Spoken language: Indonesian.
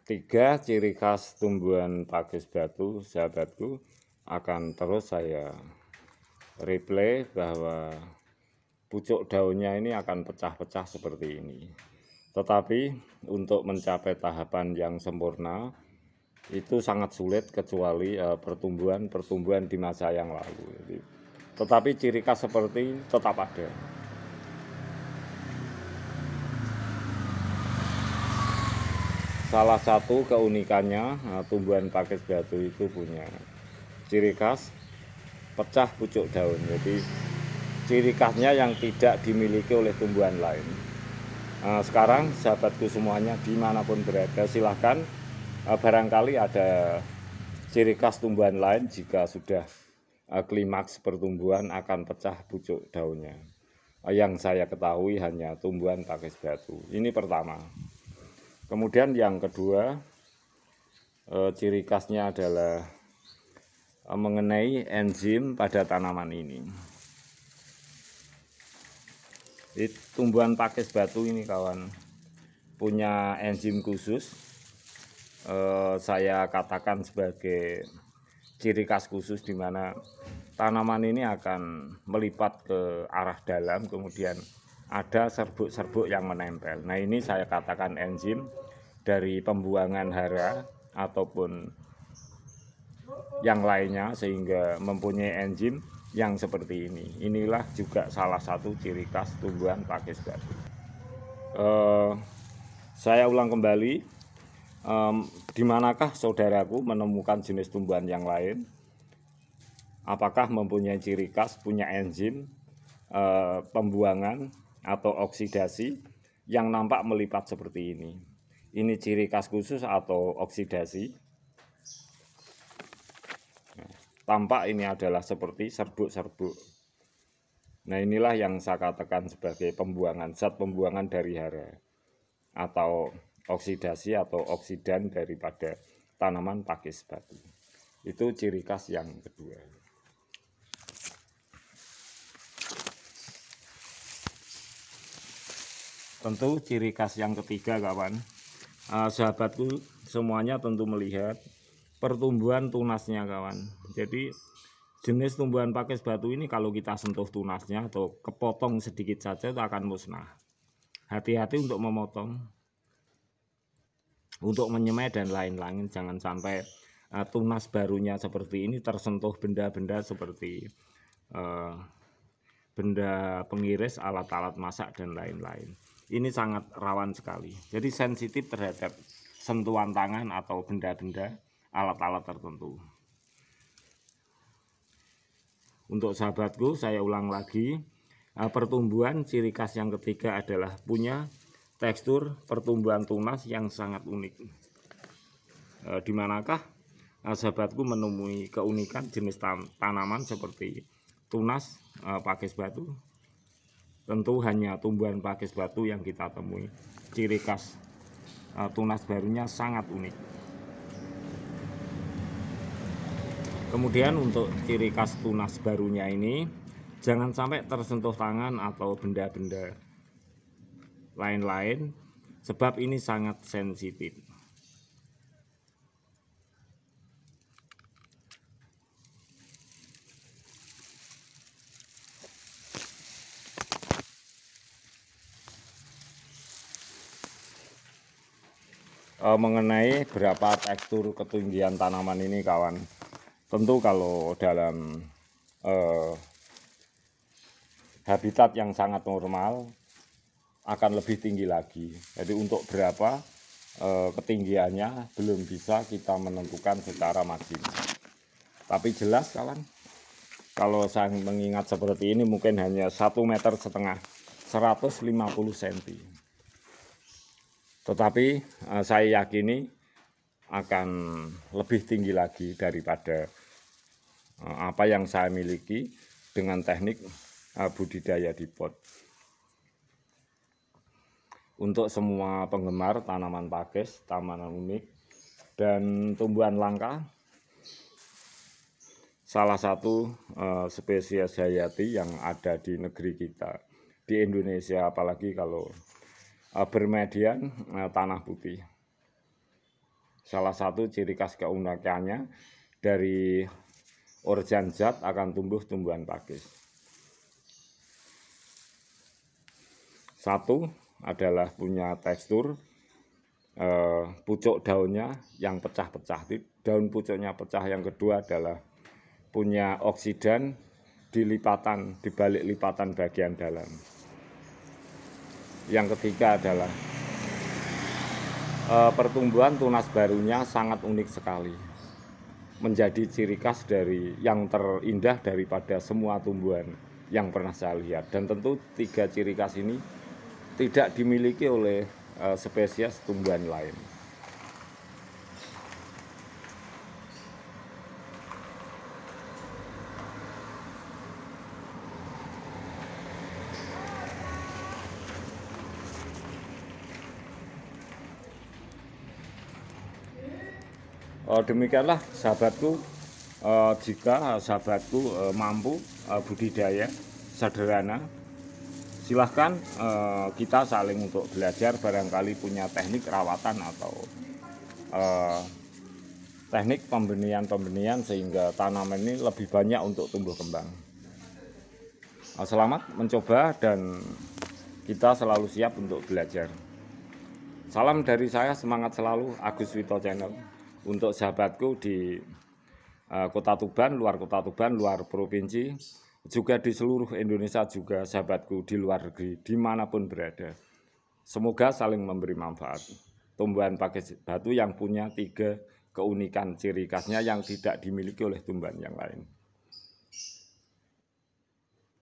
Tiga ciri khas tumbuhan pakis batu, sahabatku, akan terus saya replay bahwa pucuk daunnya ini akan pecah-pecah seperti ini. Tetapi untuk mencapai tahapan yang sempurna itu sangat sulit kecuali pertumbuhan di masa yang lalu. Tetapi ciri khas seperti ini tetap ada. Salah satu keunikannya, tumbuhan pakis batu itu punya ciri khas pecah pucuk daun. Jadi ciri khasnya yang tidak dimiliki oleh tumbuhan lain. Sekarang sahabatku semuanya dimanapun berada, silahkan barangkali ada ciri khas tumbuhan lain jika sudah klimaks pertumbuhan akan pecah pucuk daunnya. Yang saya ketahui hanya tumbuhan pakis batu. Ini pertama. Kemudian yang kedua, ciri khasnya adalah mengenai enzim pada tanaman ini. Tumbuhan pakis batu ini kawan punya enzim khusus, saya katakan sebagai ciri khas khusus di mana tanaman ini akan melipat ke arah dalam, kemudian ada serbuk-serbuk yang menempel. Nah, ini saya katakan enzim dari pembuangan hara ataupun yang lainnya sehingga mempunyai enzim yang seperti ini. Inilah juga salah satu ciri khas tumbuhan pakis batu. Saya ulang kembali, di manakah saudaraku menemukan jenis tumbuhan yang lain? Apakah mempunyai ciri khas, punya enzim pembuangan atau oksidasi yang nampak melipat seperti ini? Ini ciri khas khusus atau oksidasi? Tampak ini adalah seperti serbuk-serbuk. Nah, inilah yang saya katakan sebagai pembuangan, zat pembuangan dari hara atau oksidasi atau oksidan daripada tanaman pakis batu. Itu ciri khas yang kedua. Tentu ciri khas yang ketiga kawan, sahabatku semuanya tentu melihat pertumbuhan tunasnya kawan. Jadi jenis tumbuhan pakis batu ini kalau kita sentuh tunasnya atau kepotong sedikit saja itu akan musnah. Hati-hati untuk memotong, untuk menyemai dan lain-lain. Jangan sampai tunas barunya seperti ini tersentuh benda-benda seperti benda pengiris, alat-alat masak dan lain-lain. Ini sangat rawan sekali. Jadi sensitif terhadap sentuhan tangan atau benda-benda, alat-alat tertentu. Untuk sahabatku, saya ulang lagi, pertumbuhan ciri khas yang ketiga adalah punya tekstur pertumbuhan tunas yang sangat unik. Di manakah sahabatku menemui keunikan jenis tanaman seperti tunas pakis batu? Tentu hanya tumbuhan pakis batu yang kita temui. Ciri khas tunas barunya sangat unik. Kemudian untuk ciri khas tunas barunya ini, jangan sampai tersentuh tangan atau benda-benda lain-lain, sebab ini sangat sensitif. Mengenai berapa tekstur ketinggian tanaman ini kawan, tentu kalau dalam habitat yang sangat normal akan lebih tinggi lagi. Jadi untuk berapa ketinggiannya belum bisa kita menentukan secara maksimal. Tapi jelas kawan, kalau saya mengingat seperti ini mungkin hanya 1,5 meter, 150 cm. Tetapi saya yakini akan lebih tinggi lagi daripada apa yang saya miliki dengan teknik budidaya di pot. Untuk semua penggemar tanaman pakis, tanaman unik, dan tumbuhan langka, salah satu spesies hayati yang ada di negeri kita, di Indonesia, apalagi kalau bermedian tanah putih. Salah satu ciri khas keunikannya dari organzat akan tumbuh tumbuhan pakis. Satu adalah punya tekstur pucuk daunnya yang pecah-pecah, daun pucuknya pecah. Yang kedua adalah punya oksidan di balik lipatan bagian dalam. Yang ketiga adalah pertumbuhan tunas barunya sangat unik sekali, menjadi ciri khas dari yang terindah daripada semua tumbuhan yang pernah saya lihat. Dan tentu 3 ciri khas ini tidak dimiliki oleh spesies tumbuhan lain. Demikianlah sahabatku, jika sahabatku mampu budidaya sederhana, silahkan kita saling untuk belajar, barangkali punya teknik rawatan atau teknik pembenihan sehingga tanaman ini lebih banyak untuk tumbuh kembang. Selamat mencoba dan kita selalu siap untuk belajar. Salam dari saya, semangat selalu, Agus Wito Channel. Untuk sahabatku di Kota Tuban, luar Kota Tuban, luar provinsi, juga di seluruh Indonesia, juga sahabatku di luar negeri, dimanapun berada. Semoga saling memberi manfaat. Tumbuhan pakis batu yang punya 3 keunikan ciri khasnya yang tidak dimiliki oleh tumbuhan yang lain.